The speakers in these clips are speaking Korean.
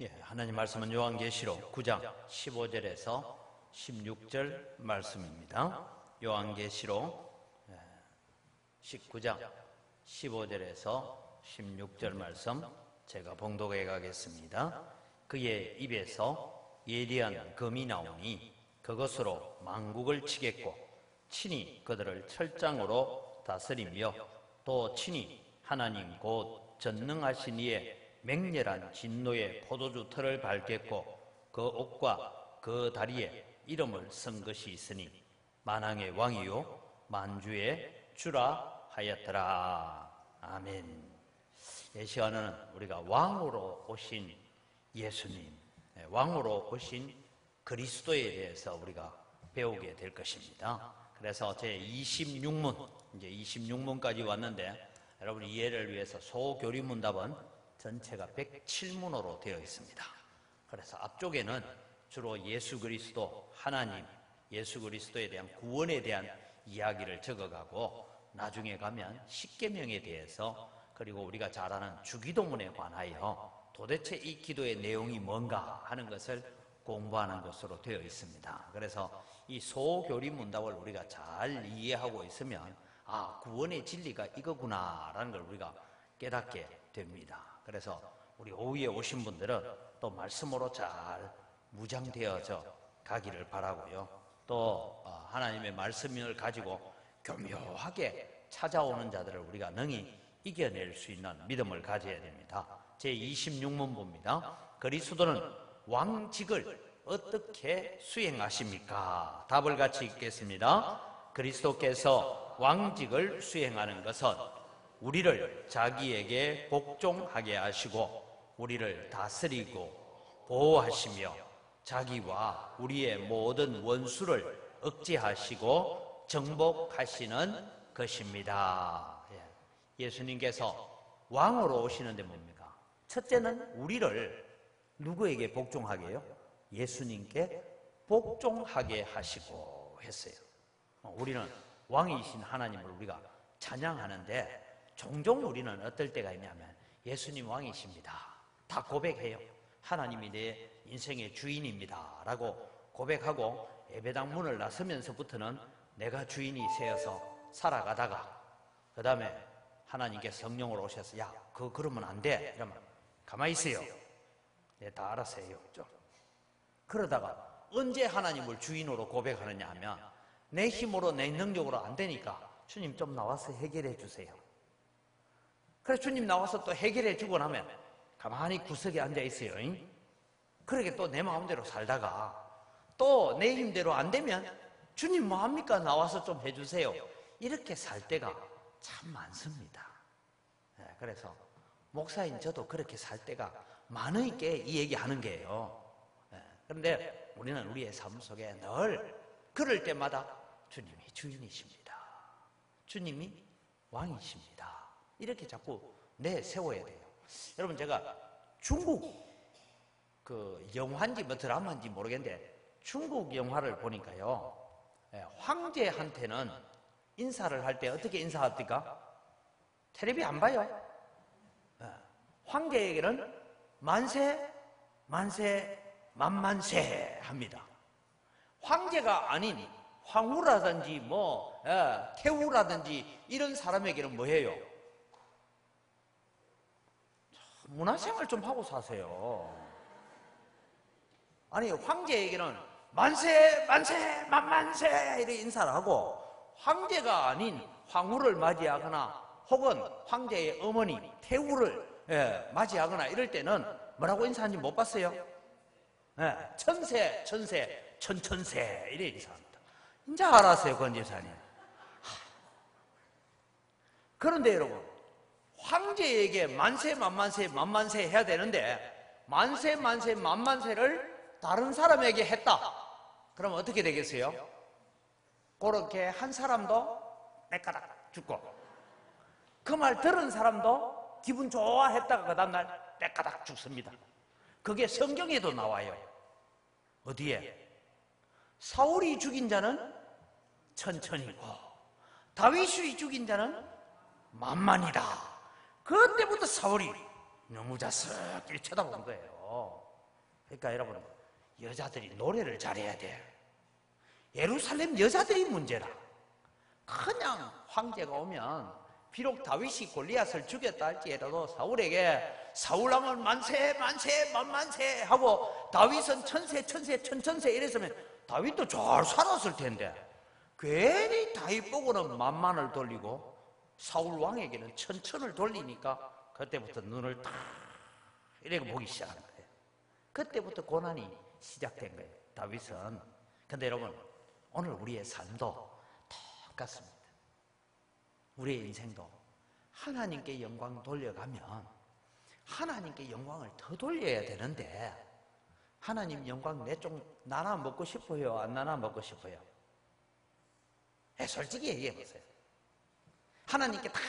하나님 말씀은 요한계시록 9장 15절에서 16절 말씀입니다. 요한계시록 19장 15절에서 16절 말씀 제가 봉독해 가겠습니다. 그의 입에서 예리한 검이 나오니 그것으로 만국을 치겠고 친히 그들을 철장으로 다스리며 또 친히 하나님 곧 전능하신 이의 맹렬한 진노의 포도주 틀을 밟겠고 그 옷과 그 다리에 이름을 쓴 것이 있으니 만왕의 왕이요 만주의 주라 하였더라. 아멘. 이 시간에는 우리가 왕으로 오신 예수님, 왕으로 오신 그리스도에 대해서 우리가 배우게 될 것입니다. 그래서 제 26문, 이제 26문까지 왔는데 여러분 이해를 위해서 소교리문답은 전체가 107문으로 되어 있습니다. 그래서 앞쪽에는 주로 예수 그리스도, 하나님, 예수 그리스도에 대한 구원에 대한 이야기를 적어가고 나중에 가면 십계명에 대해서 그리고 우리가 잘 아는 주기도문에 관하여 도대체 이 기도의 내용이 뭔가 하는 것을 공부하는 것으로 되어 있습니다. 그래서 이 소교리 문답을 우리가 잘 이해하고 있으면 구원의 진리가 이거구나 라는 걸 우리가 깨닫게 됩니다. 그래서 우리 오후에 오신 분들은 또 말씀으로 잘 무장되어져 가기를 바라고요. 또 하나님의 말씀을 가지고 교묘하게 찾아오는 자들을 우리가 능히 이겨낼 수 있는 믿음을 가져야 됩니다. 제26문 봅니다. 그리스도는 왕직을 어떻게 수행하십니까? 답을 같이 읽겠습니다. 그리스도께서 왕직을 수행하는 것은 우리를 자기에게 복종하게 하시고 우리를 다스리고 보호하시며 자기와 우리의 모든 원수를 억제하시고 정복하시는 것입니다. 예수님께서 왕으로 오시는데 뭡니까? 첫째는 우리를 누구에게 복종하게 해요? 예수님께 복종하게 하시고 했어요. 우리는 왕이신 하나님을 우리가 찬양하는데 종종 우리는 어떨 때가 있냐면 예수님 왕이십니다. 다 고백해요. 하나님이 내 인생의 주인입니다 라고 고백하고 예배당 문을 나서면서부터는 내가 주인이 되어서 살아가다가 그 다음에 하나님께서 성령으로 오셔서 그거 그러면 안 돼 이러면 가만히 있어요. 다 알아서 해요. 그러다가 언제 하나님을 주인으로 고백하느냐 하면 내 힘으로 내 능력으로 안 되니까 주님 좀 나와서 해결해 주세요. 그래서 주님 나와서 또 해결해 주고 나면 가만히 구석에 앉아 있어요. 그렇게 또 내 마음대로 살다가 또 내 힘대로 안 되면 주님 뭐합니까? 나와서 좀 해주세요. 이렇게 살 때가 참 많습니다. 그래서 목사인 저도 그렇게 살 때가 많으니까 이 얘기하는 거예요. 그런데 우리는 우리의 삶 속에 늘 그럴 때마다 주님이 주인이십니다. 주님이 왕이십니다. 이렇게 자꾸 내세워야 돼요. 여러분 제가 중국 영화인지 드라마인지 모르겠는데 중국 영화를 보니까요. 황제한테는 인사를 할 때 어떻게 인사합니까? 텔레비 안 봐요. 황제에게는 만세, 만세, 만만세 합니다. 황제가 아닌 황후라든지 태후라든지 이런 사람에게는 뭐예요? 문화생활 좀 하고 사세요. 아니 황제에게는 만세, 만세, 만만세 이렇게 인사를 하고 황제가 아닌 황후를 맞이하거나 혹은 황제의 어머니 태후를 맞이하거나 이럴 때는 뭐라고 인사하는지 못 봤어요? 천세, 천세, 천천세 이래 인사합니다. 이제 알았어요, 권지사님. 그런데 여러분 황제에게 만세, 만만세, 만만세 해야 되는데 만세, 만세, 만만세를 다른 사람에게 했다. 그럼 어떻게 되겠어요? 그렇게 한 사람도 떼까닥 죽고 그 말 들은 사람도 기분 좋아했다가 그 다음날 떼까닥 죽습니다. 그게 성경에도 나와요. 어디에? 사울이 죽인 자는 천천히고 다윗이 죽인 자는 만만이다. 그때부터 사울이 너무 자석히 쳐다본 거예요. 그러니까 여러분, 여자들이 노래를 잘해야 돼. 예루살렘 여자들이 문제라. 그냥 황제가 오면 비록 다윗이 골리앗을 죽였다 할지라도 사울에게 사울왕은 만세 만세 만만세 하고 다윗은 천세 천세 천천세 이랬으면 다윗도 잘 살았을 텐데, 괜히 다윗 보고는 만만을 돌리고 사울왕에게는 천천을 돌리니까 그때부터 눈을 탁 이렇게 보기 시작하는 거예요. 그때부터 고난이 시작된 거예요, 다윗은. 근데 여러분, 오늘 우리의 삶도 똑같습니다. 우리의 인생도 하나님께 영광 돌려가면 하나님께 영광을 더 돌려야 되는데, 하나님 영광 내 좀 나눠 먹고 싶어요? 안 나눠 먹고 싶어요? 솔직히 얘기해 보세요. 하나님께 다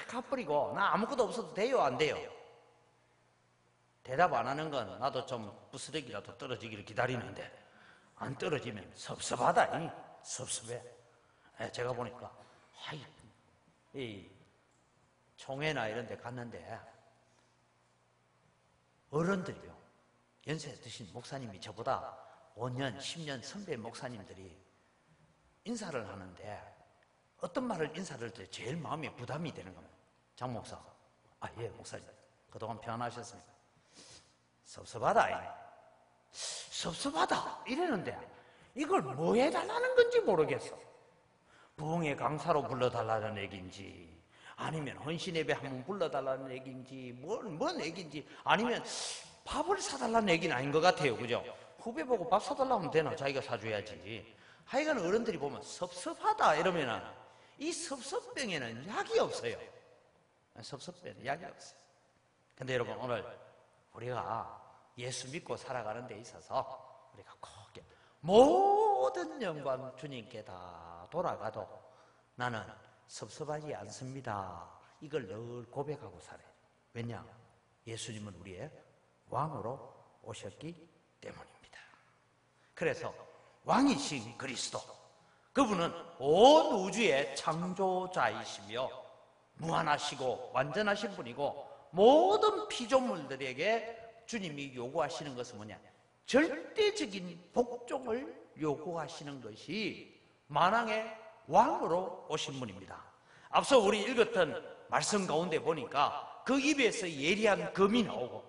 갚아버리고 나 아무것도 없어도 돼요? 안 돼요? 대답 안 하는 건 나도 좀 부스러기라도 떨어지기를 기다리는데, 안 떨어지면 섭섭하다. 섭섭해. 제가 보니까 이 총회나 이런 데 갔는데 어른들이요, 연세 드신 목사님이 저보다 5년, 10년 선배 목사님들이 인사를 하는데 어떤 말을 인사를 할 때 제일 마음에 부담이 되는 겁니다. 장 목사, 예 목사님, 그동안 평안하셨습니까? 섭섭하다 이러는데 이걸 뭐 해달라는 건지 모르겠어. 부흥의 강사로 불러달라는 얘기인지, 아니면 헌신예배 한번 불러달라는 얘기인지, 뭔 얘기인지, 아니면 밥을 사달라는 얘기는 아닌 것 같아요. 그죠? 후배 보고 밥 사달라면 되나? 자기가 사줘야지. 하여간 어른들이 보면 섭섭하다 이러면은 이 섭섭병에는 약이 없어요. 섭섭병에는 약이 없어요. 근데 여러분, 오늘 우리가 예수 믿고 살아가는 데 있어서 우리가 꼭 모든 영광 주님께 다 돌아가도 나는 섭섭하지 않습니다, 이걸 늘 고백하고 살아요. 왜냐? 예수님은 우리의 왕으로 오셨기 때문입니다. 그래서 왕이신 그리스도, 그분은 온 우주의 창조자이시며 무한하시고 완전하신 분이고, 모든 피조물들에게 주님이 요구하시는 것은 뭐냐? 절대적인 복종을 요구하시는 것이 만왕의 왕으로 오신 분입니다. 앞서 우리 읽었던 말씀 가운데 보니까 그 입에서 예리한 검이 나오고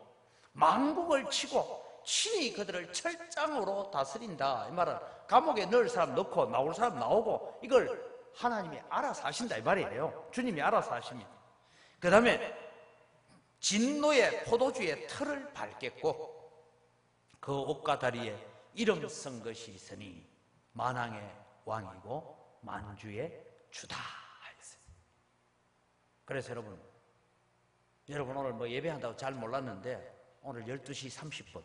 만국을 치고 친히 그들을 철장으로 다스린다. 이 말은 감옥에 넣을 사람 넣고 나올 사람 나오고, 이걸 하나님이 알아서 하신다 이 말이에요. 주님이 알아서 하십니다. 그 다음에 진노의 포도주의 틀을 밟겠고 그 옷과 다리에 이름 쓴 것이 있으니 만왕의 왕이고 만주의 주다 했어요. 그래서 여러분 오늘 뭐 예배한다고 잘 몰랐는데 오늘 12시 30분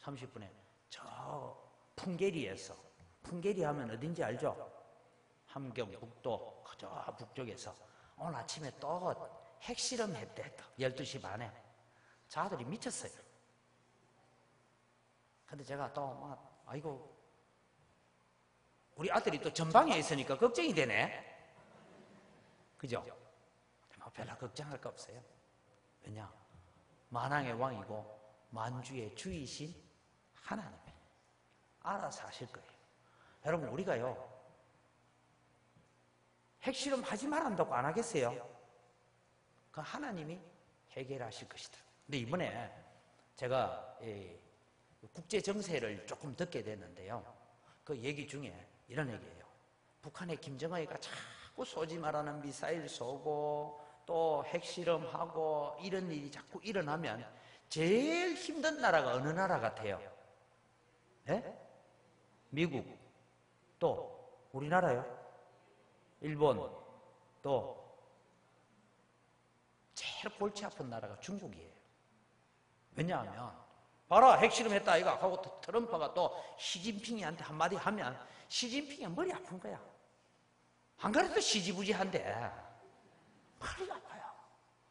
30분에 저 풍계리에서, 풍계리 하면 어딘지 알죠? 함경북도 저 북쪽에서 오늘 아침에 또 핵실험 했대. 12시 반에 자들이 미쳤어요. 근데 제가 또 막 아이고, 우리 아들이 또 전방에 있으니까 걱정이 되네. 그죠? 뭐 별로 걱정할 거 없어요. 왜냐? 만왕의 왕이고 만주의 주이신 하나님이 알아서 하실 거예요. 여러분, 우리가요 핵실험 하지 말한다고 안 하겠어요? 그 하나님이 해결하실 것이다. 근데 이번에 제가 국제 정세를 조금 듣게 됐는데요, 그 얘기 중에 이런 얘기예요. 북한의 김정은이가 자꾸 쏘지 말라는 미사일 쏘고 또 핵실험하고 이런 일이 자꾸 일어나면 제일 힘든 나라가 어느 나라 같아요? 예? 미국, 또 우리나라요? 일본, 또 제일 골치 아픈 나라가 중국이에요. 왜냐하면 봐라, 핵실험했다 이거 하고 트럼프가 또 시진핑이한테 한마디 하면 시진핑이 머리 아픈 거야. 안 그래도 시지부지한데 머리가 아파요.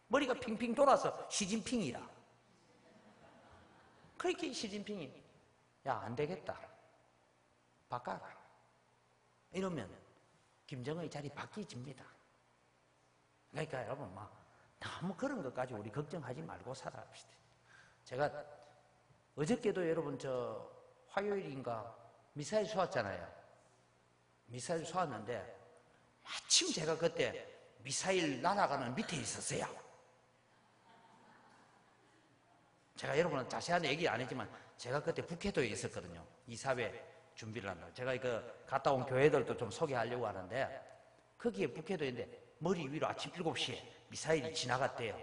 머리가 핑핑 돌아서 시진핑이라. 그렇게 시진핑이 야, 안 되겠다, 바꿔라 이러면 김정은의 자리 바뀌집니다. 그러니까 여러분, 막 너무 그런 것까지 우리 걱정하지 말고 살아갑시다. 제가 어저께도 여러분 저 화요일인가 미사일 쏘았잖아요. 미사일 쏘았는데 마침 제가 그때 미사일 날아가는 밑에 있었어요. 제가 여러분은 자세한 얘기 안 했지만 제가 그때 북해도에 있었거든요. 이사회 준비를 한다고. 제가 갔다 온 교회들도 좀 소개하려고 하는데 거기에 북해도인데 머리 위로 아침 7시에 미사일이 지나갔대요.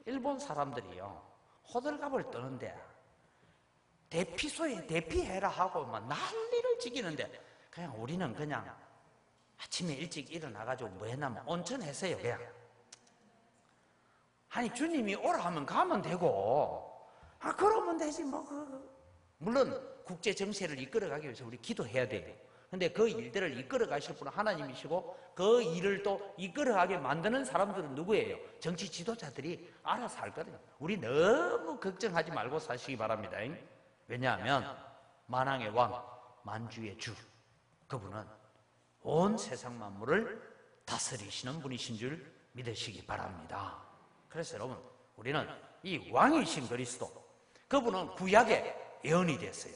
일본 사람들이요. 호들갑을 떠는데 대피소에 대피해라 하고 막 난리를 지기는데 그냥 우리는 그냥 아침에 일찍 일어나가지고 뭐 했냐면 온천했어요. 그냥. 아니 주님이 오라 하면 가면 되고 그러면 되지 뭐. 물론 국제 정세를 이끌어가기 위해서 우리 기도해야 돼요. 근데 그 일들을 이끌어 가실 분은 하나님이시고 그 일을 또 이끌어가게 만드는 사람들은 누구예요? 정치 지도자들이 알아서 할 거거든요. 우리 너무 걱정하지 말고 사시기 바랍니다. 왜냐하면 만왕의 왕, 만주의 주, 그분은 온 세상 만물을 다스리시는 분이신 줄 믿으시기 바랍니다. 그래서 여러분, 우리는 이 왕이신 그리스도, 그분은 구약의 예언이 됐어요.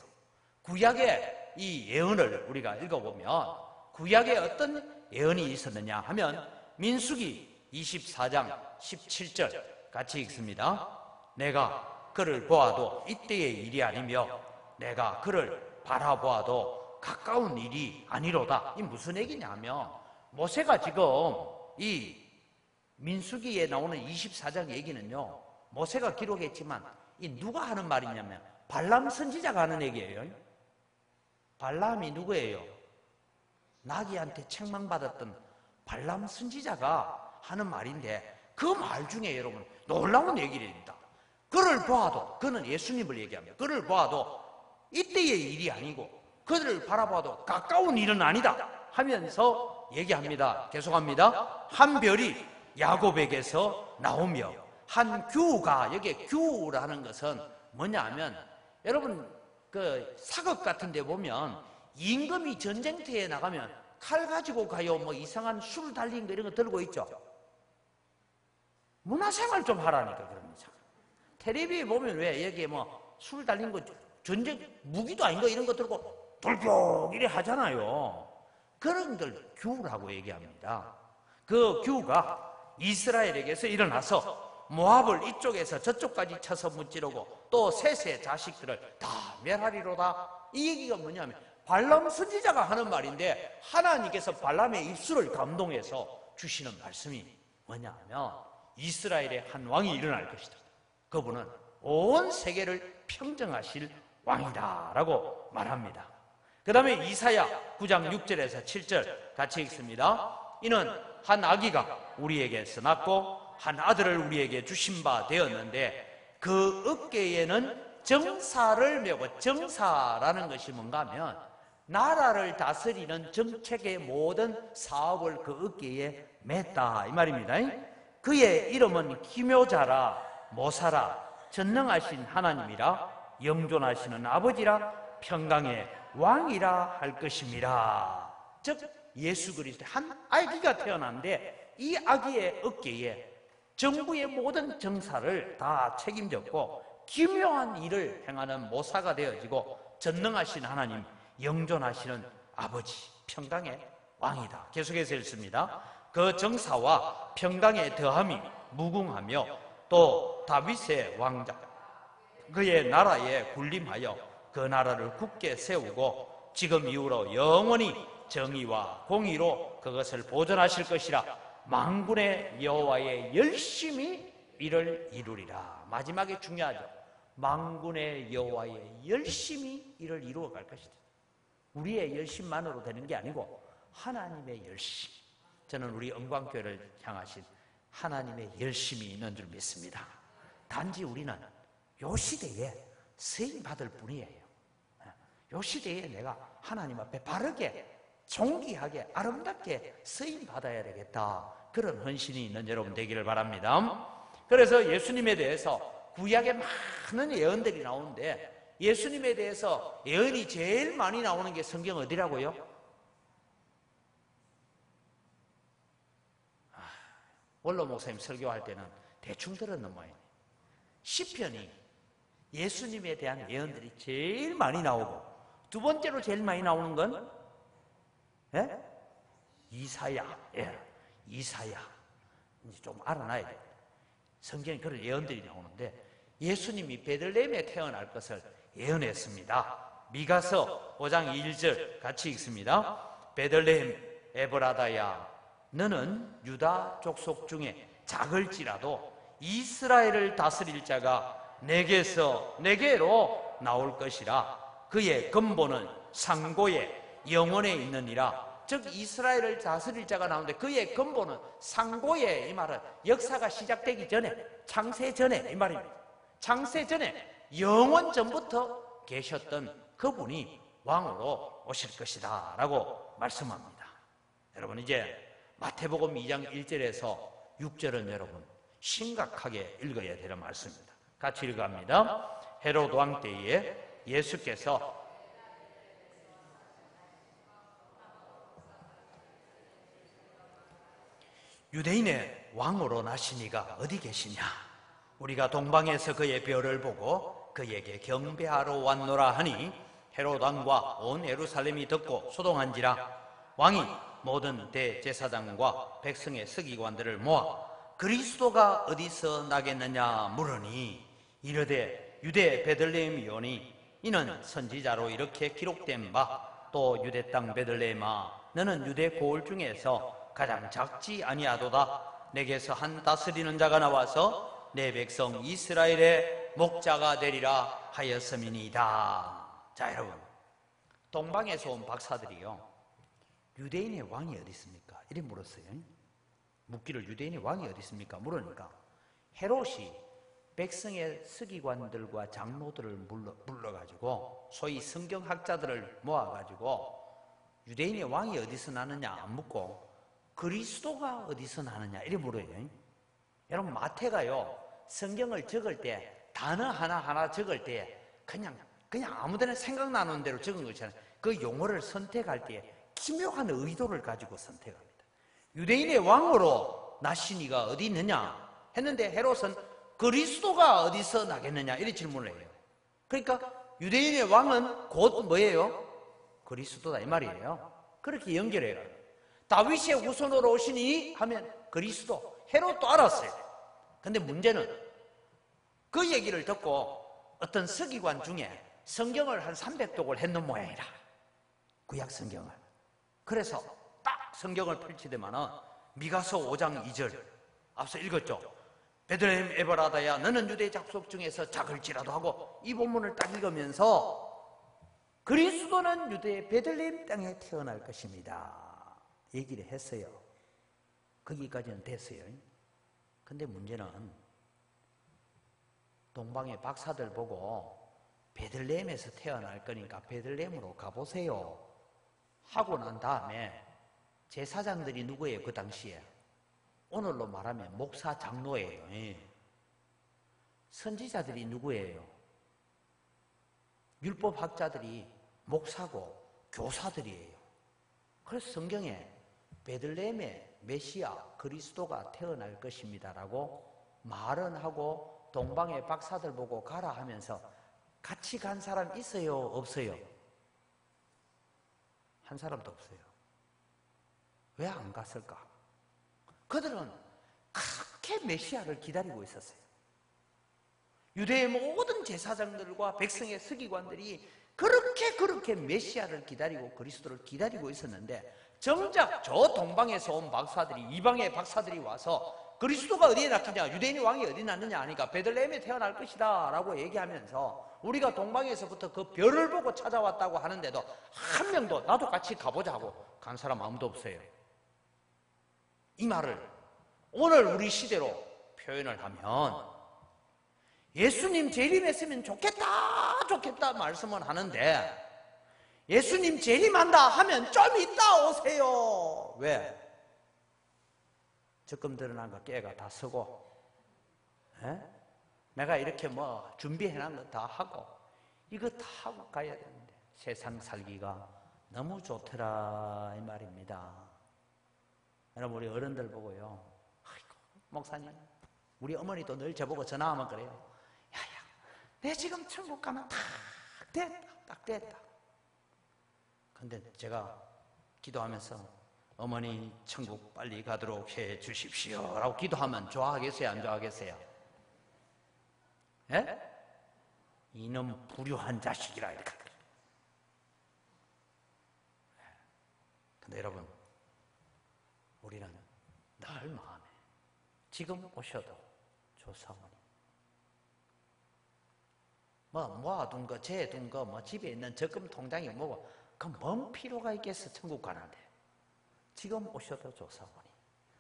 구약의 이 예언을 우리가 읽어보면 구약에 어떤 예언이 있었느냐 하면 민수기 24장 17절 같이 읽습니다. 내가 그를 보아도 이때의 일이 아니며 내가 그를 바라보아도 가까운 일이 아니로다. 이 무슨 얘기냐면 모세가 지금 이 민수기에 나오는 24장 얘기는요, 모세가 기록했지만 이 누가 하는 말이냐면 발람 선지자가 하는 얘기예요. 발람이 누구예요? 나귀한테 책망받았던 발람 선지자가 하는 말인데 그 말 중에 여러분 놀라운 얘기입니다. 그를 보아도, 그는 예수님을 얘기합니다. 그를 보아도 이때의 일이 아니고 그를 바라봐도 가까운 일은 아니다 하면서 얘기합니다. 계속합니다. 한 별이 야곱에게서 나오며 한 규가, 여기에 규라는 것은 뭐냐 하면 여러분 그 사극 같은 데 보면 임금이 전쟁터에 나가면 칼 가지고 가요, 뭐 이상한 술 달린 거 이런 거 들고 있죠. 문화생활 좀 하라니까. 그럽니다. 텔레비에 보면 왜 여기에 뭐 술 달린 거 전쟁 무기도 아닌 거 이런 거 들고 돌격 이래 하잖아요. 그런 걸 규라고 얘기합니다. 그 규가 이스라엘에게서 일어나서 모압을 이쪽에서 저쪽까지 쳐서 무찌르고 또 셋의 자식들을 다 멸하리로다. 이 얘기가 뭐냐면 발람 선지자가 하는 말인데 하나님께서 발람의 입술을 감동해서 주시는 말씀이 뭐냐면 이스라엘의 한 왕이 일어날 것이다. 그분은 온 세계를 평정하실 왕이다 라고 말합니다. 그 다음에 이사야 9장 6절에서 7절 같이 읽습니다. 이는 한 아기가 우리에게서 낳고 한 아들을 우리에게 주신 바 되었는데 그 어깨에는 정사를 메고, 정사라는 것이 뭔가 하면 나라를 다스리는 정책의 모든 사업을 그 어깨에 맸다 이 말입니다. 그의 이름은 기묘자라, 모사라, 전능하신 하나님이라, 영존하시는 아버지라, 평강의 왕이라 할 것입니다. 즉 예수 그리스도 한 아기가 태어났는데 이 아기의 어깨에 정부의 모든 정사를 다 책임졌고 기묘한 일을 행하는 모사가 되어지고 전능하신 하나님, 영존하시는 아버지, 평강의 왕이다. 계속해서 읽습니다. 그 정사와 평강의 더함이 무궁하며 또 다윗의 왕자 그의 나라에 군림하여 그 나라를 굳게 세우고 지금 이후로 영원히 정의와 공의로 그것을 보존하실 것이라. 만군의 여호와의 열심히 이를 이루리라. 마지막에 중요하죠. 만군의 여호와의 열심히 이를 이루어갈 것이다. 우리의 열심만으로 되는 게 아니고 하나님의 열심. 저는 우리 영광교회를 향하신 하나님의 열심이 있는 줄 믿습니다. 단지 우리는 요 시대에 쓰임 받을 뿐이에요. 요 시대에 내가 하나님 앞에 바르게, 존귀하게, 아름답게 쓰임 받아야 되겠다. 그런 헌신이 있는 여러분 되기를 바랍니다. 그래서 예수님에 대해서 구약에 많은 예언들이 나오는데 예수님에 대해서 예언이 제일 많이 나오는 게 성경 어디라고요? 원로 목사님 설교할 때는 대충 들었는 모양이에요. 시편이 예수님에 대한 예언들이 제일 많이 나오고, 두 번째로 제일 많이 나오는 건 예? 이사야. 예. 이사야. 이제 좀 알아놔야 돼요. 성경에 그런 예언들이 나오는데, 예수님이 베들레헴에 태어날 것을 예언했습니다. 미가서 5장 1절 같이 읽습니다. 베들레헴 에브라다야, 너는 유다 족속 중에 작을지라도 이스라엘을 다스릴 자가 내게로 나올 것이라. 그의 근본은 상고의 영원에 있느니라. 즉 이스라엘을 다스릴 자가 나오는데 그의 근본은 상고에, 이 말은 역사가 시작되기 전에, 창세 전에 이 말입니다. 창세 전에 영원 전부터 계셨던 그분이 왕으로 오실 것이다 라고 말씀합니다. 여러분, 이제 마태복음 2장 1절에서 6절은 여러분 심각하게 읽어야 되는 말씀입니다. 같이 읽어갑니다. 헤롯 왕 때에 예수께서 유대인의 왕으로 나시니가 어디 계시냐? 우리가 동방에서 그의 별을 보고 그에게 경배하러 왔노라 하니, 헤롯 왕과 온 예루살렘이 듣고 소동한지라. 왕이 모든 대제사장과 백성의 서기관들을 모아 그리스도가 어디서 나겠느냐 물으니, 이르되 유대 베들레헴이오니 이는 선지자로 이렇게 기록된 바, 또 유대 땅 베들레헴아, 너는 유대 고을 중에서 가장 작지 아니하도다. 내게서 한 다스리는 자가 나와서 내 백성 이스라엘의 목자가 되리라 하였음이니이다. 자, 여러분, 동방에서 온 박사들이요, 유대인의 왕이 어디 있습니까? 이래 물었어요. 묻기를 유대인의 왕이 어디 있습니까? 물으니까 헤롯이 백성의 서기관들과 장로들을 불러가지고, 소위 성경학자들을 모아가지고 유대인의 왕이 어디서 나느냐 안 묻고 그리스도가 어디서 나느냐 이래 물어요. 여러분, 마태가요 성경을 적을 때 단어 하나하나 적을 때 그냥 아무데나 생각나는 대로 적은 것이잖아요. 그 용어를 선택할 때 기묘한 의도를 가지고 선택합니다. 유대인의 왕으로 나시니가 어디 있느냐 했는데 헤롯은 그리스도가 어디서 나겠느냐 이렇게 질문을 해요. 그러니까 유대인의 왕은 곧 뭐예요? 그리스도다 이 말이에요. 그렇게 연결해요. 다윗의 후손으로 오시니 하면 그리스도. 헤롯도 알았어요. 근데 문제는 그 얘기를 듣고 어떤 서기관 중에 성경을 한 300독을 했는 모양이라, 구약 성경을. 그래서 딱 성경을 펼치더만은 미가서 5장 2절 앞서 읽었죠. 베들레헴 에브라다야, 너는 유대 족속 중에서 작을지라도 하고, 이 본문을 딱 읽으면서 그리스도는 유대 베들레헴 땅에 태어날 것입니다 얘기를 했어요. 거기까지는 됐어요. 근데 문제는 동방의 박사들 보고 베들레헴에서 태어날 거니까 베들레헴으로 가보세요 하고 난 다음에 제사장들이 누구예요? 그 당시에 오늘로 말하면 목사, 장로예요. 선지자들이 누구예요? 율법학자들이 목사고 교사들이에요. 그래서 성경에 베들레헴에 메시아 그리스도가 태어날 것입니다라고 말은 하고 동방의 박사들 보고 가라 하면서 같이 간 사람 있어요? 없어요? 한 사람도 없어요. 왜 안 갔을까? 그들은 그렇게 메시아를 기다리고 있었어요. 유대의 모든 제사장들과 백성의 서기관들이 그렇게 메시아를 기다리고 그리스도를 기다리고 있었는데, 정작 저 동방에서 온 박사들이, 이방의 박사들이 와서 그리스도가 어디에 낳느냐, 유대인의 왕이 어디 낳느냐 하니까 베들레헴에 태어날 것이다 라고 얘기하면서 우리가 동방에서부터 그 별을 보고 찾아왔다고 하는데도 한 명도 나도 같이 가보자 하고 간 사람 아무도 없어요. 이 말을 오늘 우리 시대로 표현을 하면 예수님 재림했으면 좋겠다 말씀을 하는데, 예수님 재림한다 하면 좀 이따 오세요. 왜? 적금 드러난 거 깨가 다 쓰고, 내가 이렇게 뭐 준비해놓은 거 다 하고, 이거 다 하고 가야 되는데 세상 살기가 너무 좋더라 이 말입니다. 여러분, 우리 어른들 보고요, 아이고 목사님, 우리 어머니도 늘 저보고 전화하면 그래요. 야야, 내 지금 천국 가면 딱 됐다. 근데 제가 기도하면서 어머니 천국 빨리 가도록 해 주십시오 라고 기도하면 좋아하겠어요, 안 좋아하겠어요? 예? 이놈 불효한 자식이라 이렇게. 근데 여러분, 우리는 늘 마음에 지금 오셔도 조사오니 모아둔 거, 재둔 거, 집에 있는 적금 통장이 뭐고, 그 뭔 필요가 있겠어, 천국 가는데. 지금 오셔도 조사오니.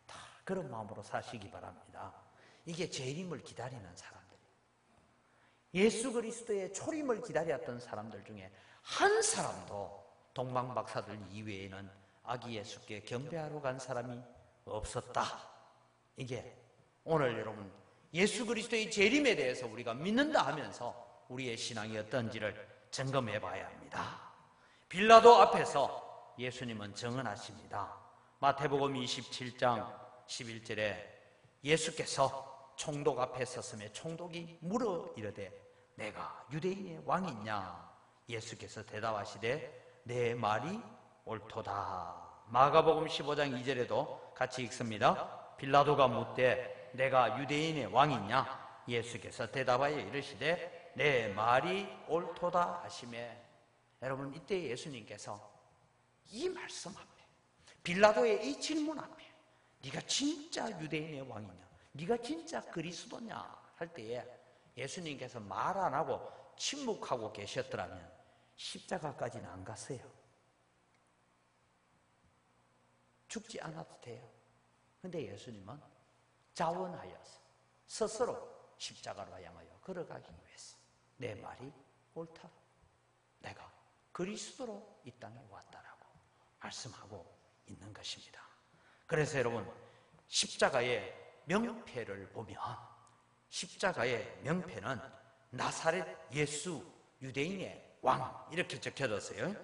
다 그런 마음으로 사시기 바랍니다. 이게 재림을 기다리는 사람들. 예수 그리스도의 초림을 기다렸던 사람들 중에 한 사람도 동방박사들 이외에는 아기 예수께 경배하러 간 사람이 없었다. 이게 오늘 여러분 예수 그리스도의 재림에 대해서 우리가 믿는다 하면서 우리의 신앙이 어떤지를 점검해 봐야 합니다. 빌라도 앞에서 예수님은 증언하십니다. 마태복음 27장 11절에 예수께서 총독 앞에 섰으며 총독이 물어 이르되 내가 유대인의 왕이냐? 예수께서 대답하시되 내 말이 옳도다. 마가복음 15장 2절에도 같이 읽습니다. 빌라도가 묻되 내가 유대인의 왕이냐? 예수께서 대답하여 이르시되 내 말이 옳도다 하시매. 여러분, 이때 예수님께서 이 말씀 앞에, 빌라도의 이 질문 앞에 네가 진짜 유대인의 왕이냐? 네가 진짜 그리스도냐? 할 때에 예수님께서 말 안 하고 침묵하고 계셨더라면 십자가까지는 안 갔어요. 죽지 않아도 돼요. 근데 예수님은 자원하여서 스스로 십자가로 향하여 걸어가기 위해서 내 말이 옳다. 내가 그리스도로 이 땅에 왔다라고 말씀하고 있는 것입니다. 그래서 여러분, 십자가의 명패를 보면 십자가의 명패는 나사렛 예수 유대인의 왕 이렇게 적혀졌어요.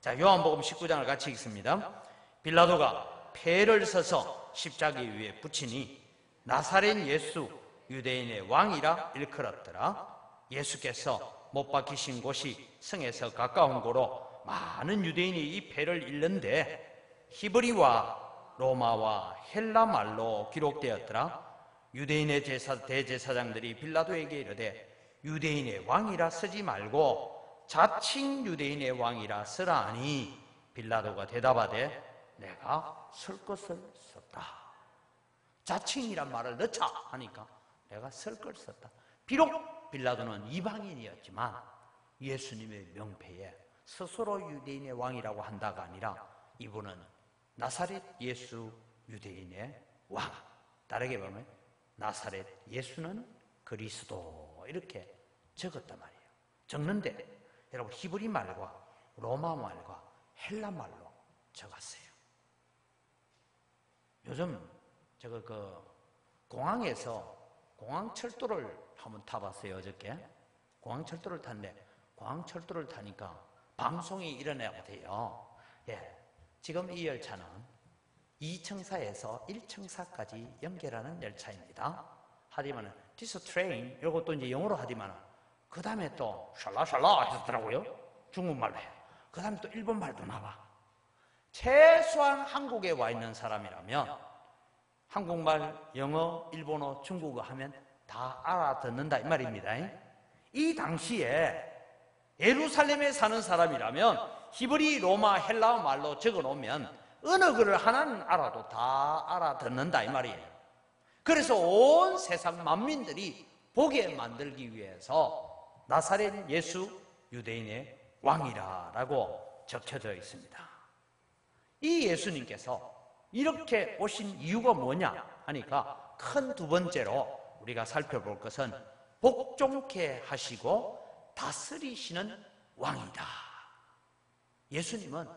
자, 요한복음 19장을 같이 읽습니다. 빌라도가 패를 서서 십자가 위에 붙이니 나사렛 예수 유대인의 왕이라 일컬었더라. 예수께서 못 박히신 곳이 성에서 가까운 고로 많은 유대인이 이 패를 읽는데 히브리와 로마와 헬라 말로 기록되었더라. 유대인의 대제사장들이 빌라도에게 이르되 유대인의 왕이라 쓰지 말고 자칭 유대인의 왕이라 쓰라 하니 빌라도가 대답하되 내가 쓸 것을 썼다. 자칭이란 말을 넣자 하니까 내가 쓸 걸 썼다. 비록 빌라도는 이방인이었지만 예수님의 명패에 스스로 유대인의 왕이라고 한다가 아니라 이분은 나사렛 예수 유대인의 왕, 다르게 보면 나사렛 예수는 그리스도 이렇게 적었단 말이에요. 적는데 여러분 히브리 말과 로마 말과 헬라 말로 적었어요. 요즘 제가 공항에서 공항철도를 한번 타봤어요. 어저께 공항철도를 탔는데 공항철도를 타니까 방송이 일어나야 돼요. 예, 지금 이 열차는 2층사에서 1층사까지 연결하는 열차입니다. 하지만 this train 이것도 이제 영어로 하지만 그 다음에 또 샬라샬라 하셨더라고요. 중국말로 해요. 그 다음에 또 일본말도 나와. 최소한 한국에 와 있는 사람이라면 한국말, 영어, 일본어, 중국어 하면 다 알아듣는다 이 말입니다. 이 당시에 예루살렘에 사는 사람이라면 히브리, 로마, 헬라어 말로 적어놓으면 어느 글을 하나는 알아도 다 알아듣는다 이 말이에요. 그래서 온 세상 만민들이 보게 만들기 위해서 나사렛 예수 유대인의 왕이라고 적혀져 있습니다. 이 예수님께서 이렇게 오신 이유가 뭐냐 하니까 큰 두 번째로 우리가 살펴볼 것은 복종케 하시고 다스리시는 왕이다. 예수님은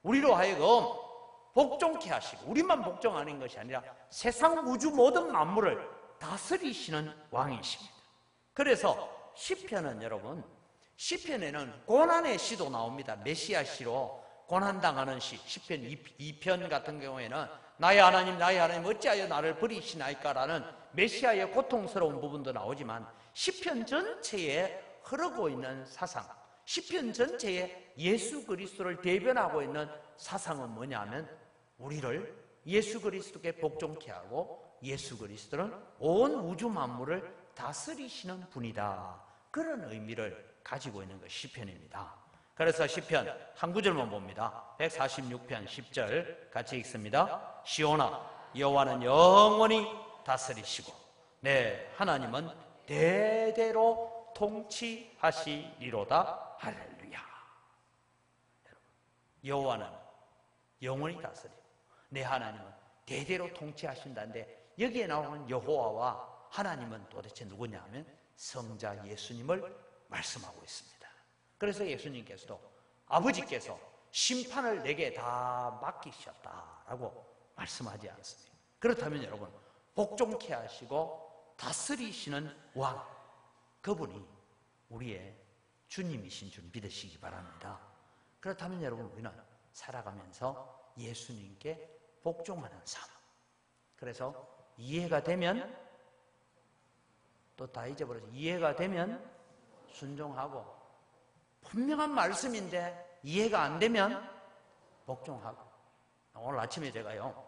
우리로 하여금 복종케 하시고 우리만 복종하는 것이 아니라 세상 우주 모든 만물을 다스리시는 왕이십니다. 그래서 시편은 여러분, 시편에는 고난의 시도 나옵니다. 메시아 시로 고난당하는 시, 시편 2편 같은 경우에는 나의 하나님 어찌하여 나를 버리시나이까 라는 메시아의 고통스러운 부분도 나오지만 시편 전체에 흐르고 있는 사상, 시편 전체에 예수 그리스도를 대변하고 있는 사상은 뭐냐면 우리를 예수 그리스도께 복종케 하고 예수 그리스도는 온 우주 만물을 다스리시는 분이다. 그런 의미를 가지고 있는 것이 시편입니다. 그래서 시편 한 구절만 봅니다. 146편 10절 같이 읽습니다. 시온아, 여호와는 영원히 다스리시고 네, 하나님은 대대로 통치하시리로다. 할렐루야. 여호와는 영원히 다스리고 내 하나님은 대대로 통치하신다는데 여기에 나오는 여호와와 하나님은 도대체 누구냐 하면 성자 예수님을 말씀하고 있습니다. 그래서 예수님께서도 아버지께서 심판을 내게 다 맡기셨다라고 말씀하지 않습니까? 그렇다면 여러분, 복종케 하시고 다스리시는 왕, 그분이 우리의 주님이신 줄 믿으시기 바랍니다. 그렇다면 여러분, 우리는 살아가면서 예수님께 복종하는 삶, 그래서 이해가 되면 또 다 잊어버려서 이해가 되면 순종하고, 분명한 말씀인데 이해가 안 되면 복종하고. 오늘 아침에 제가요,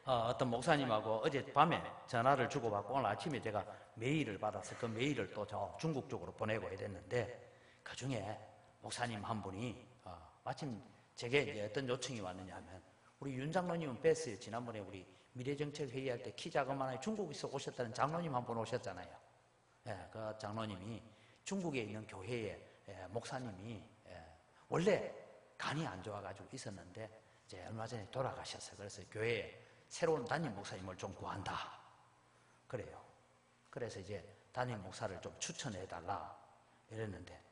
어떤 목사님하고 어젯밤에 전화를 주고받고 오늘 아침에 제가 메일을 받아서 그 메일을 또 저 중국 쪽으로 보내고 이랬는데, 그 중에 목사님 한 분이 마침 제게 이제 어떤 요청이 왔느냐 하면, 우리 윤 장로님은 뵀어요. 지난번에 우리 미래정책 회의할 때 키 자그마한 중국에서 오셨다는 장로님 한 분 오셨잖아요. 예, 그 장로님이 중국에 있는 교회에 목사님이 원래 간이 안 좋아가지고 있었는데 이제 얼마 전에 돌아가셨어요. 그래서 교회에 새로운 담임 목사님을 좀 구한다 그래요. 그래서 이제 담임 목사를 좀 추천해달라 이랬는데,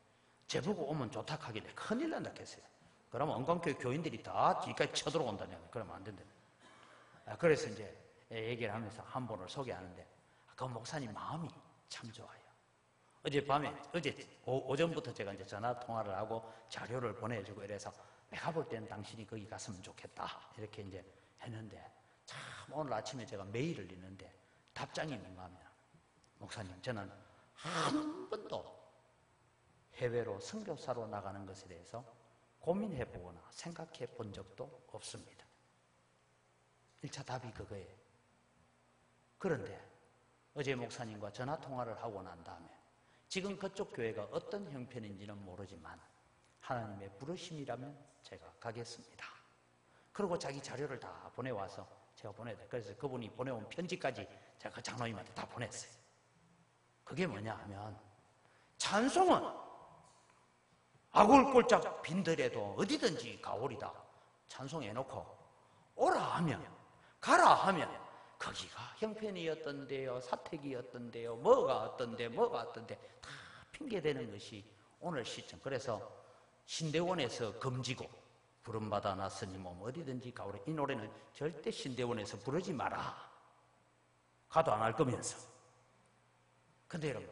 제보고 오면 좋다 하길래 큰일 난다 했어요. 그러면 언광교회 교인들이 다 뒤까지 쳐들어온다냐, 그러면 안 된다. 그래서 이제 얘기를 하면서 한 분을 소개하는데, 그 목사님 마음이 참 좋아요. 어제 오전부터 제가 이제 전화 통화를 하고 자료를 보내주고 이래서, 내가 볼 때는 당신이 거기 갔으면 좋겠다 이렇게 이제 했는데, 참 오늘 아침에 제가 메일을 읽는데 답장이 뭔가하면, 목사님, 저는 한 번도 해외로 선교사로 나가는 것에 대해서 고민해보거나 생각해 본 적도 없습니다. 1차 답이 그거예요. 그런데 어제 목사님과 전화 통화를 하고 난 다음에 지금 그쪽 교회가 어떤 형편인지는 모르지만 하나님의 부르심이라면 제가 가겠습니다. 그리고 자기 자료를 다 보내와서 제가 보내야 돼. 그래서 그분이 보내온 편지까지 제가 그 장로님한테 다 보냈어요. 그게 뭐냐 하면, 찬송은 아골골짝 빈들에도 어디든지 가오리다. 찬송해놓고 오라 하면, 가라 하면, 거기가 형편이었던데요, 사택이었던데요, 뭐가 어떤데 다 핑계대는 것이 오늘 시점. 그래서 신대원에서 금지고 부름받아 났으니 몸 어디든지 가오리. 이 노래는 절대 신대원에서 부르지 마라. 가도 안 할 거면서. 근데 여러분,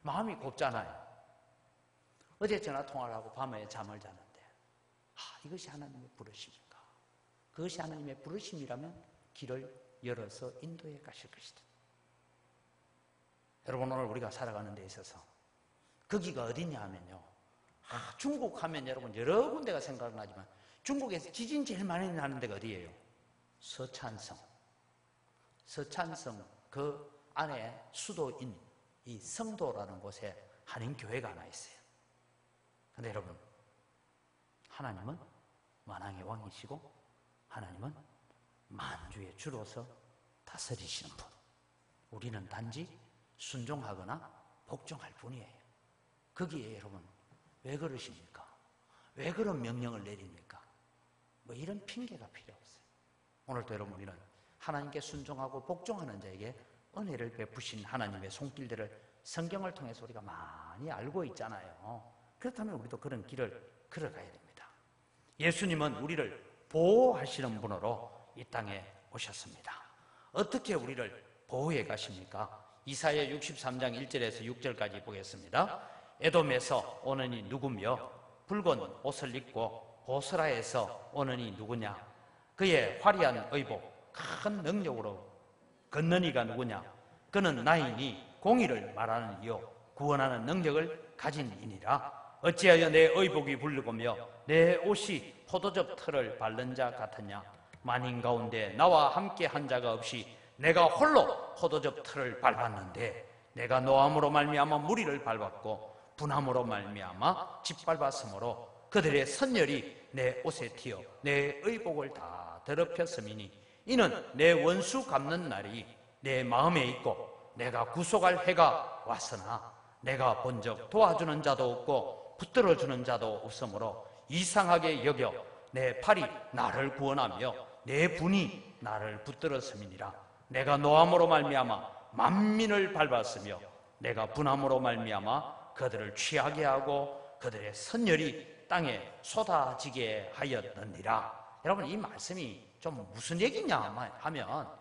마음이 곱잖아요. 어제 전화 통화를 하고 밤에 잠을 자는데, 이것이 하나님의 부르심인가? 그것이 하나님의 부르심이라면 길을 열어서 인도해 가실 것이다. 여러분, 오늘 우리가 살아가는 데 있어서 거기가 어디냐 하면요, 중국 하면 여러분 여러 군데가 생각나지만 중국에서 지진 제일 많이 나는 데가 어디예요? 서찬성. 서찬성 그 안에 수도인 이 성도라는 곳에 한인교회가 하나 있어요. 근데 여러분, 하나님은 만왕의 왕이시고 하나님은 만주의 주로서 다스리시는 분. 우리는 단지 순종하거나 복종할 뿐이에요. 거기에 여러분 왜 그러십니까? 왜 그런 명령을 내립니까? 뭐 이런 핑계가 필요 없어요. 오늘도 여러분, 우리는 하나님께 순종하고 복종하는 자에게 은혜를 베푸신 하나님의 손길들을 성경을 통해서 우리가 많이 알고 있잖아요. 그렇다면 우리도 그런 길을 걸어가야 됩니다. 예수님은 우리를 보호하시는 분으로 이 땅에 오셨습니다. 어떻게 우리를 보호해 가십니까? 이사야 63장 1절에서 6절까지 보겠습니다. 에돔에서 오는 이 누구며 붉은 옷을 입고 보스라에서 오는 이 누구냐? 그의 화려한 의복 큰 능력으로 걷는 이가 누구냐? 그는 나이니 공의를 말하는 이요 구원하는 능력을 가진 이니라. 어찌하여 내 의복이 붉으며 내 옷이 포도즙 털을 바른 자 같으냐. 만인 가운데 나와 함께 한 자가 없이 내가 홀로 포도즙 털을 밟았는데 내가 노함으로 말미암아 무리를 밟았고 분함으로 말미암아 짓밟았으므로 그들의 선열이 내 옷에 튀어 내 의복을 다 더럽혔음이니 이는 내 원수 갚는 날이 내 마음에 있고 내가 구속할 해가 왔으나 내가 본적 도와주는 자도 없고 붙들어주는 자도 없으므로 이상하게 여겨 내 팔이 나를 구원하며 내 분이 나를 붙들었음이니라. 내가 노함으로 말미암아 만민을 밟았으며 내가 분함으로 말미암아 그들을 취하게 하고 그들의 선열이 땅에 쏟아지게 하였느니라. 여러분, 이 말씀이 좀 무슨 얘기냐 하면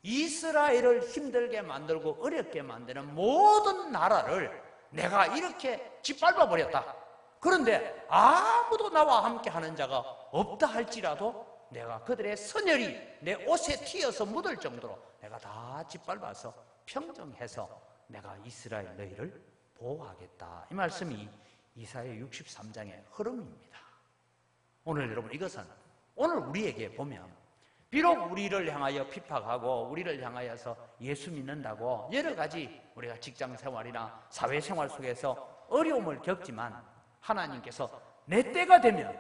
이스라엘을 힘들게 만들고 어렵게 만드는 모든 나라를 내가 이렇게 짓밟아 버렸다. 그런데 아무도 나와 함께 하는 자가 없다 할지라도 내가 그들의 선열이 내 옷에 튀어서 묻을 정도로 내가 다 짓밟아서 평정해서 내가 이스라엘 너희를 보호하겠다. 이 말씀이 이사야 63장의 흐름입니다. 오늘 여러분, 이것은 오늘 우리에게 보면 비록 우리를 향하여 핍박하고 우리를 향하여서 예수 믿는다고 여러 가지 우리가 직장생활이나 사회생활 속에서 어려움을 겪지만 하나님께서 내 때가 되면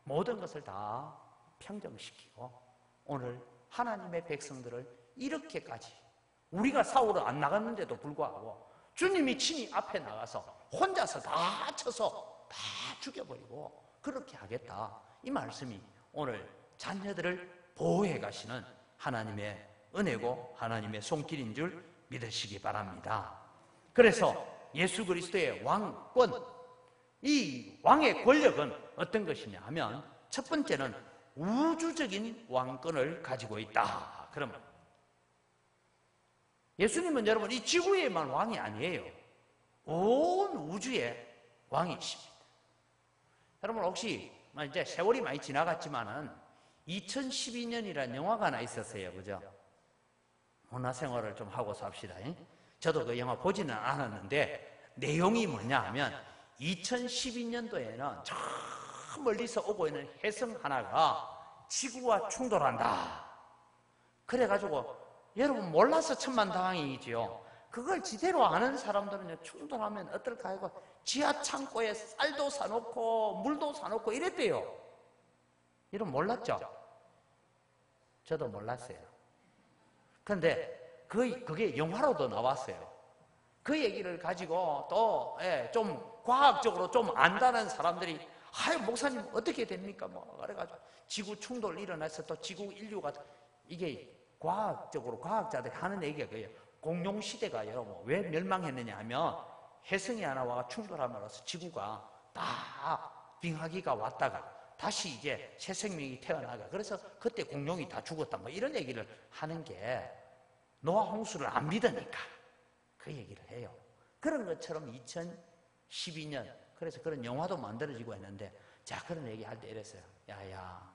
모든 것을 다 평정시키고 오늘 하나님의 백성들을 이렇게까지 우리가 싸우러 안 나갔는데도 불구하고 주님이 친히 앞에 나가서 혼자서 다 쳐서 다 죽여버리고 그렇게 하겠다. 이 말씀이 오늘 자녀들을 보호해 가시는 하나님의 은혜고 하나님의 손길인 줄 믿으시기 바랍니다. 그래서 예수 그리스도의 왕권, 이 왕의 권력은 어떤 것이냐 하면 첫 번째는 우주적인 왕권을 가지고 있다. 그러면 예수님은 여러분 이 지구에만 왕이 아니에요. 온 우주의 왕이십니다. 여러분 혹시 이제 세월이 많이 지나갔지만은 2012년이라는 영화가 하나 있었어요. 그죠? 문화생활을 좀 하고 삽시다. 저도 그 영화 보지는 않았는데 내용이 뭐냐 하면 2012년도에는 저 멀리서 오고 있는 혜성 하나가 지구와 충돌한다. 그래가지고 여러분 몰라서 천만다행이지요. 그걸 지대로 아는 사람들은 충돌하면 어떨까 하고 지하 창고에 쌀도 사놓고 물도 사놓고 이랬대요. 여러분 몰랐죠? 저도 몰랐어요. 그런데 그게 영화로도 나왔어요. 그 얘기를 가지고 또 좀 과학적으로 좀 안다는 사람들이 아유 목사님 어떻게 됩니까? 뭐 그래가지고 지구 충돌 일어나서 또 지구 인류가 이게 과학적으로 과학자들이 하는 얘기가 그래요. 공룡 시대가 여러분 왜 멸망했느냐 하면 혜성이 하나 와가 충돌함으로써 지구가 다 빙하기가 왔다가 다시 이제 새 생명이 태어나가 그래서 그때 공룡이 다 죽었다 뭐 이런 얘기를 하는 게 노아 홍수를 안 믿으니까 그 얘기를 해요. 그런 것처럼 2012년 그래서 그런 영화도 만들어지고 했는데 자 그런 얘기 할 때 이랬어요. 야야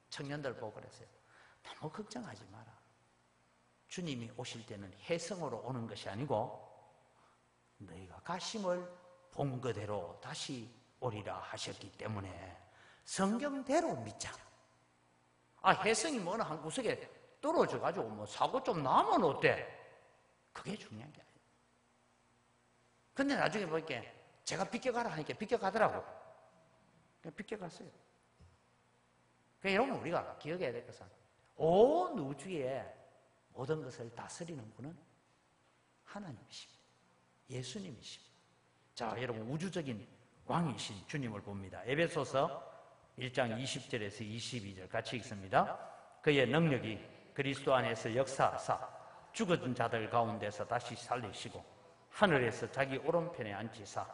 청년들 보고 그랬어요. 너무 걱정하지 마라. 주님이 오실 때는 혜성으로 오는 것이 아니고 너희가 가심을 본 그대로 다시 오리라 하셨기 때문에 성경대로 믿자. 혜성이 뭐 어느 한 구석에 떨어져가지고 뭐 사고 좀 나면 어때? 그게 중요한 게 아니에요. 근데 나중에 보니까 제가 비껴가라 하니까 비껴가더라고. 그냥 비껴갔어요. 그러니까 여러분 우리가 기억해야 될 것은 온 우주의 모든 것을 다스리는 분은 하나님이십니다. 예수님이십니다. 자, 여러분 우주적인 왕이신 주님을 봅니다. 에베소서 1장 20절에서 22절 같이 읽습니다. 그의 능력이 그리스도 안에서 역사하사 죽어진 자들 가운데서 다시 살리시고 하늘에서 자기 오른편에 앉히사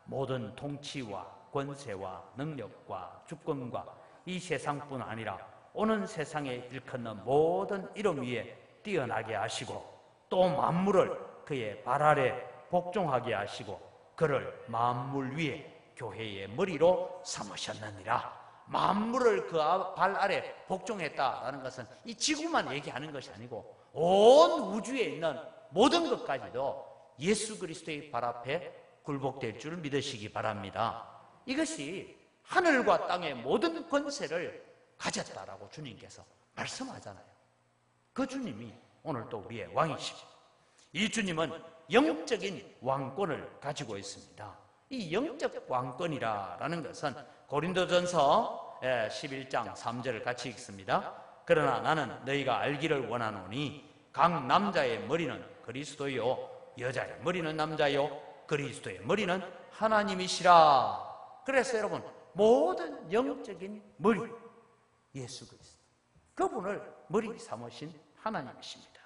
모든 통치와 권세와 능력과 주권과 이 세상뿐 아니라 오는 세상에 일컫는 모든 이름 위에 뛰어나게 하시고 또 만물을 그의 발 아래 복종하게 하시고 그를 만물 위에 교회의 머리로 삼으셨느니라. 만물을 그 발 아래 복종했다라는 것은 이 지구만 얘기하는 것이 아니고 온 우주에 있는 모든 것까지도 예수 그리스도의 발 앞에 굴복될 줄 믿으시기 바랍니다. 이것이 하늘과 땅의 모든 권세를 가졌다라고 주님께서 말씀하잖아요. 그 주님이 오늘 또 우리의 왕이십니다. 이 주님은 영적인 왕권을 가지고 있습니다. 이 영적 왕권이라는 것은 고린도전서 11장 3절을 같이 읽습니다. 그러나 나는 너희가 알기를 원하노니 각 남자의 머리는 그리스도요 여자의 머리는 남자요 그리스도의 머리는 하나님이시라. 그래서 여러분 모든 영적인 머리 예수 그리스도 그분을 머리 삼으신 하나님이십니다.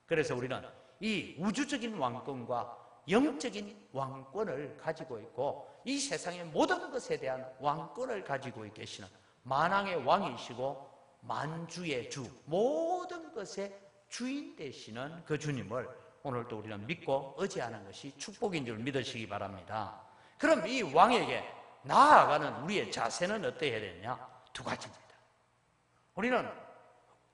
그래서 우리는 이 우주적인 왕권과 영적인 왕권을 가지고 있고 이 세상의 모든 것에 대한 왕권을 가지고 계시는 만왕의 왕이시고 만주의 주 모든 것의 주인 되시는 그 주님을 오늘도 우리는 믿고 의지하는 것이 축복인 줄 믿으시기 바랍니다. 그럼 이 왕에게 나아가는 우리의 자세는 어떠해야 되느냐? 두 가지입니다. 우리는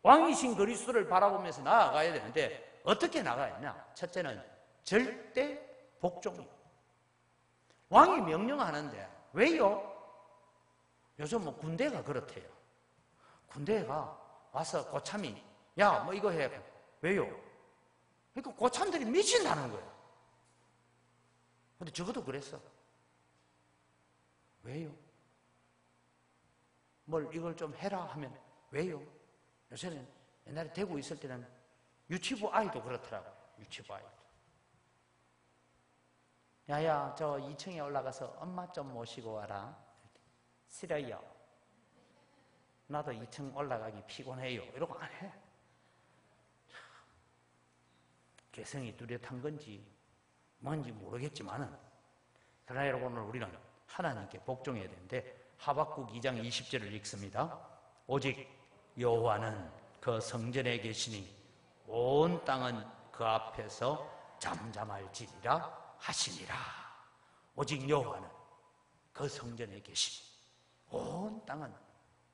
왕이신 그리스도를 바라보면서 나아가야 되는데 어떻게 나가야 하냐? 첫째는 절대 복종이에요. 왕이 명령하는데 왜요? 요즘 뭐 군대가 그렇대요. 군대가 와서 고참이 야 뭐 이거 해. 왜요? 그러니까 고참들이 미친다는 거예요. 근데 적어도 그랬어. 왜요? 뭘 이걸 좀 해라 하면 왜요? 요새는 옛날에 대구 있을 때는 유치부 아이도 그렇더라고요. 유치부 아이도. 야야 저 2층에 올라가서 엄마 좀 모시고 와라. 싫어요. 나도 2층 올라가기 피곤해요. 이러고 안 해. 개성이 뚜렷한 건지 뭔지 모르겠지만은 그러나 여러분 오늘 우리는 하나님께 복종해야 되는데 하박국 2장 20절을 읽습니다. 오직 여호와는 그 성전에 계시니 온 땅은 그 앞에서 잠잠할지니라 하시니라. 오직 여호와는 그 성전에 계시니 온 땅은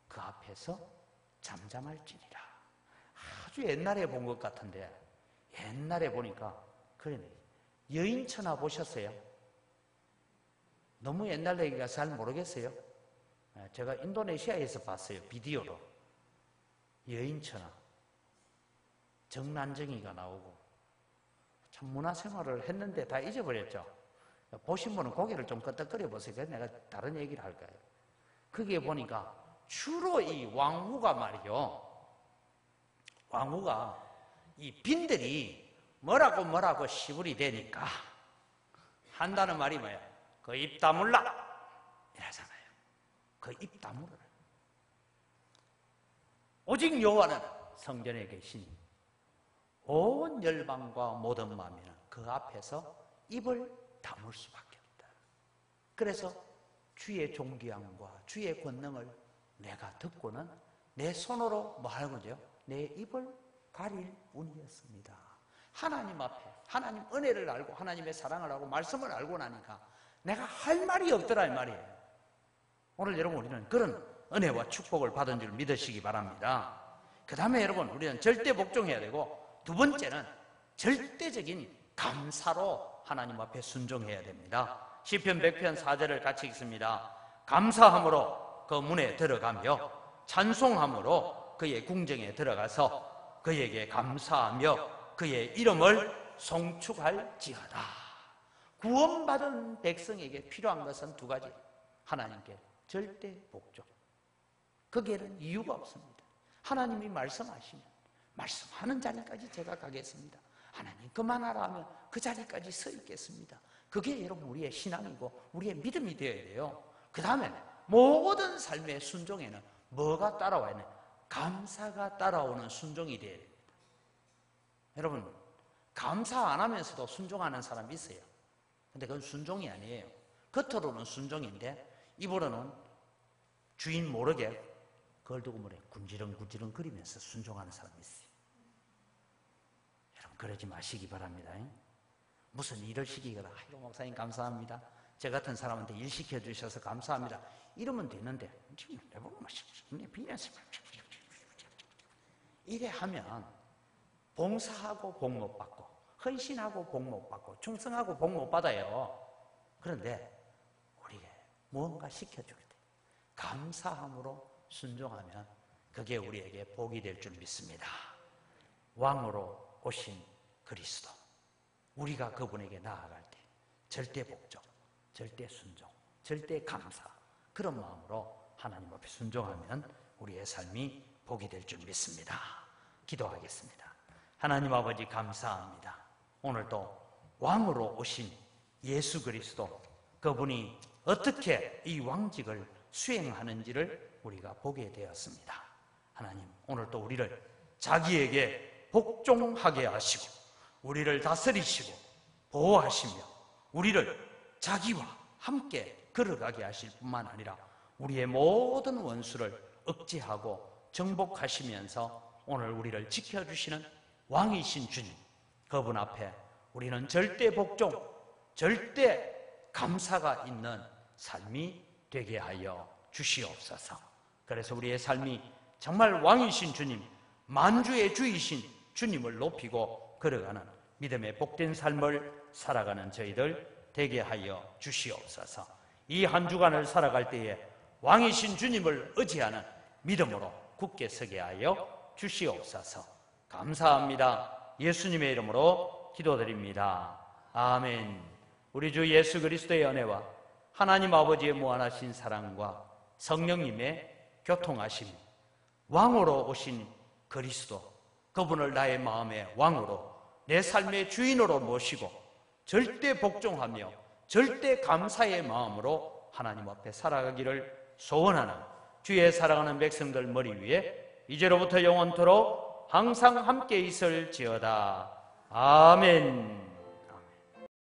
그 앞에서 잠잠할지니라. 아주 옛날에 본 것 같은데 옛날에 보니까 그러네. 여인천하 보셨어요? 너무 옛날 얘기가 잘 모르겠어요. 제가 인도네시아에서 봤어요. 비디오로. 여인천하. 정난정이가 나오고 참 문화생활을 했는데 다 잊어버렸죠. 보신 분은 고개를 좀 끄덕거려 보세요. 그래서 내가 다른 얘기를 할 거예요. 거기에 보니까 주로 이 왕후가 말이요. 왕후가 이 빈들이 뭐라고 시부리 되니까 한다는 말이 뭐예요? 그 입 다물라 이러잖아요. 그 입 다물어라. 오직 여호와는 성전에 계시니 온 열방과 모든 만민은 그 앞에서 입을 다물 수밖에 없다. 그래서 주의 존귀함과 주의 권능을 내가 듣고는 내 손으로 뭐 하는 거죠? 내 입을 가릴 뿐이었습니다. 하나님 앞에 하나님 은혜를 알고 하나님의 사랑을 알고 말씀을 알고 나니까 내가 할 말이 없더라 이 말이에요. 오늘 여러분 우리는 그런 은혜와 축복을 받은 줄 믿으시기 바랍니다. 그 다음에 여러분 우리는 절대 복종해야 되고 두 번째는 절대적인 감사로 하나님 앞에 순종해야 됩니다. 시편 100편 4절을 같이 읽습니다. 감사함으로 그 문에 들어가며 찬송함으로 그의 궁정에 들어가서 그에게 감사하며 그의 이름을 송축할지어다. 구원받은 백성에게 필요한 것은 두 가지. 하나님께 절대 복종. 거기에는 이유가 없습니다. 하나님이 말씀하시면 말씀하는 자리까지 제가 가겠습니다. 하나님 그만하라 하면 그 자리까지 서 있겠습니다. 그게 여러분 우리의 신앙이고 우리의 믿음이 되어야 돼요. 그 다음에 모든 삶의 순종에는 뭐가 따라와야 되냐? 감사가 따라오는 순종이 되어야 됩니다. 여러분 감사 안 하면서도 순종하는 사람이 있어요. 근데 그건 순종이 아니에요. 겉으로는 순종인데 입으로는 주인 모르게 그걸 두고 뭐래 군지렁 거리면서 순종하는 사람이 있어요. 여러분 그러지 마시기 바랍니다. 무슨 일을 시키거나 아이고 목사님 감사합니다. 저 같은 사람한테 일 시켜주셔서 감사합니다. 이러면 되는데 지금 내보고 이래 하면 봉사하고 복 못 받고 헌신하고 복 못 받고 충성하고 복 못 받아요. 그런데 우리에게 무언가 시켜주게 돼. 감사함으로 순종하면 그게 우리에게 복이 될 줄 믿습니다. 왕으로 오신 그리스도, 우리가 그분에게 나아갈 때 절대 복종, 절대 순종, 절대 감사, 그런 마음으로 하나님 앞에 순종하면 우리의 삶이 복이 될 줄 믿습니다. 기도하겠습니다. 하나님 아버지 감사합니다. 오늘도 왕으로 오신 예수 그리스도, 그분이 어떻게 이 왕직을 수행하는지를 우리가 보게 되었습니다. 하나님, 오늘도 우리를 자기에게 복종하게 하시고 우리를 다스리시고 보호하시며 우리를 자기와 함께 걸어가게 하실 뿐만 아니라 우리의 모든 원수를 억제하고 정복하시면서 오늘 우리를 지켜주시는 왕이신 주님, 그분 앞에 우리는 절대 복종, 절대 감사가 있는 삶이 되게 하여 주시옵소서. 그래서 우리의 삶이 정말 왕이신 주님, 만주의 주이신 주님을 높이고 걸어가는 믿음의 복된 삶을 살아가는 저희들 되게 하여 주시옵소서. 이 한 주간을 살아갈 때에 왕이신 주님을 의지하는 믿음으로 굳게 서게 하여 주시옵소서. 감사합니다. 예수님의 이름으로 기도드립니다. 아멘. 우리 주 예수 그리스도의 은혜와 하나님 아버지의 무한하신 사랑과 성령님의 교통하심, 왕으로 오신 그리스도, 그분을 나의 마음의 왕으로, 내 삶의 주인으로 모시고 절대 복종하며 절대 감사의 마음으로 하나님 앞에 살아가기를 소원하는 주의 사랑하는 백성들 머리 위에 이제로부터 영원토록 항상 함께 있을지어다. 아멘.